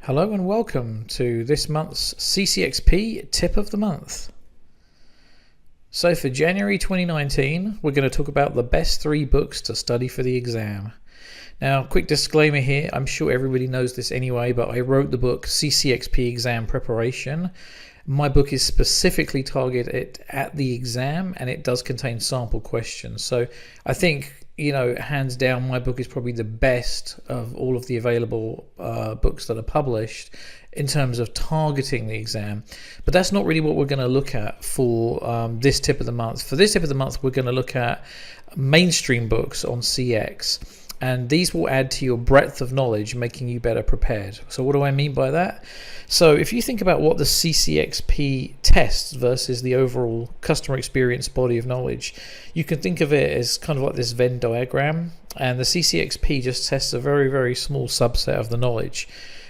Hello and welcome to this month's CCXP Tip of the Month. So for January 2019, we're going to talk about the best 3 books to study for the exam. Now, quick disclaimer here, I'm sure everybody knows this anyway, but I wrote the book CCXP Exam Preparation. My book is specifically targeted at the exam, and it does contain sample questions. So I think, hands down, my book is probably the best of all of the available books that are published in terms of targeting the exam. But that's not really what we're going to look at for this tip of the month. For this tip of the month, we're going to look at mainstream books on CX. And these will add to your breadth of knowledge, making you better prepared. So what do I mean by that? So if you think about what the CCXP tests versus the overall customer experience body of knowledge, you can think of it as kind of like this Venn diagram. And the CCXP just tests a very, very small subset of the knowledge.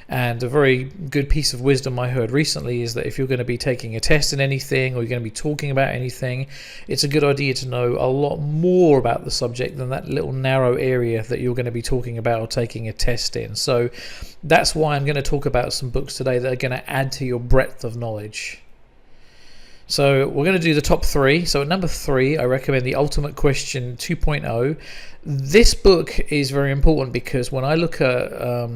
And a very good piece of wisdom I heard recently is that if you're going to be taking a test in anything or you're going to be talking about anything, it's a good idea to know a lot more about the subject than that little narrow area that you're going to be talking about or taking a test in. So that's why I'm going to talk about some books today that are going to add to your breadth of knowledge. So we're going to do the top 3. So at number 3, I recommend The Ultimate Question 2.0. This book is very important because when I look at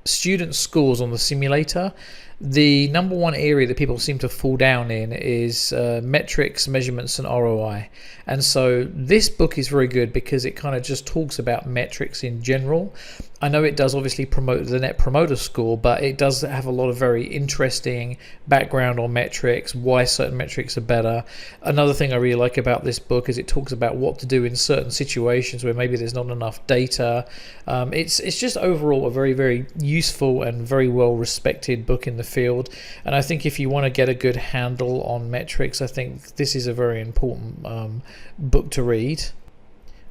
student scores on the simulator, the number one area that people seem to fall down in is metrics, measurements, and ROI. And so this book is very good because it kind of just talks about metrics in general. I know it does obviously promote the Net Promoter Score, but it does have a lot of very interesting background on metrics, why certain metrics are better. Another thing I really like about this book is it talks about what to do in certain situations where maybe there's not enough data. It's just overall a very, very useful and very well respected book in the field. And I think if you want to get a good handle on metrics, I think this is a very important book to read.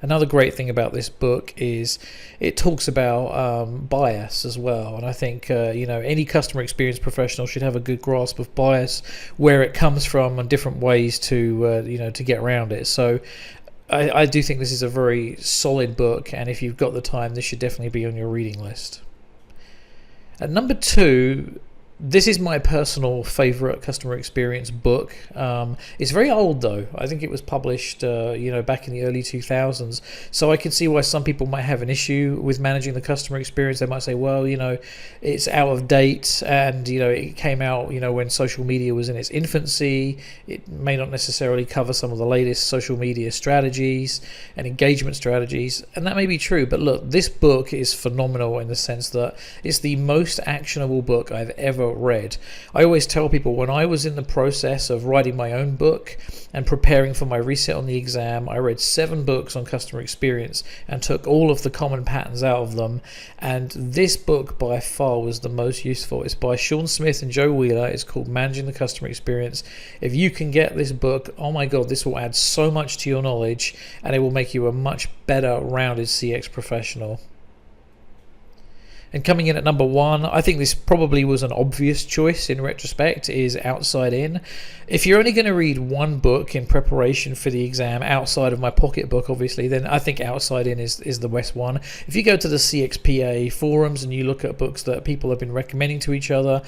Another great thing about this book is it talks about bias as well, and I think any customer experience professional should have a good grasp of bias, where it comes from, and different ways to to get around it. So I do think this is a very solid book, and if you've got the time, this should definitely be on your reading list. At number 2, this is my personal favorite customer experience book. It's very old though. I think it was published back in the early 2000s. So I can see why some people might have an issue with managing the customer experience. They might say, well, it's out of date, and it came out when social media was in its infancy. It may not necessarily cover some of the latest social media strategies and engagement strategies, and that may be true. But look, this book is phenomenal in the sense that it's the most actionable book I've ever read. I always tell people, when I was in the process of writing my own book and preparing for my reset on the exam, I read 7 books on customer experience and took all of the common patterns out of them, and this book by far was the most useful. It's by Sean Smith and Joe Wheeler. It's called Managing the Customer Experience. If you can get this book, oh my god, this will add so much to your knowledge, and it will make you a much better rounded CX professional. And coming in at number 1, I think this probably was an obvious choice in retrospect, is Outside In. If you're only going to read one book in preparation for the exam outside of my pocket book, obviously, then I think Outside In is the best one. If you go to the CXPA forums and you look at books that people have been recommending to each other,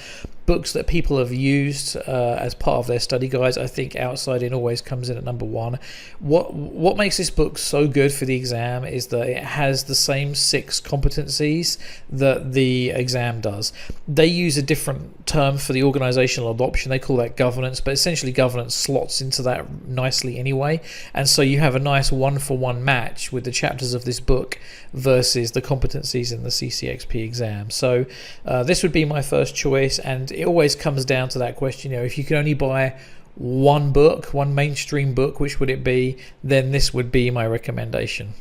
books that people have used as part of their study guides, I think Outside In always comes in at number 1. What makes this book so good for the exam is that it has the same 6 competencies that the exam does. They use a different term for the organizational adoption. They call that governance, but essentially governance slots into that nicely anyway. And so you have a nice 1-for-1 match with the chapters of this book versus the competencies in the CCXP exam. So this would be my first choice, and it always comes down to that question, if you could only buy one book, one mainstream book, which would it be? Then this would be my recommendation.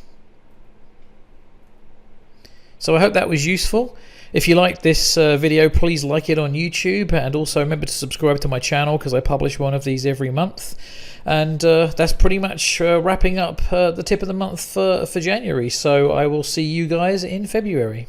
So I hope that was useful. If you liked this video, please like it on YouTube, and also remember to subscribe to my channel because I publish one of these every month. And that's pretty much wrapping up the tip of the month for January. So I will see you guys in February.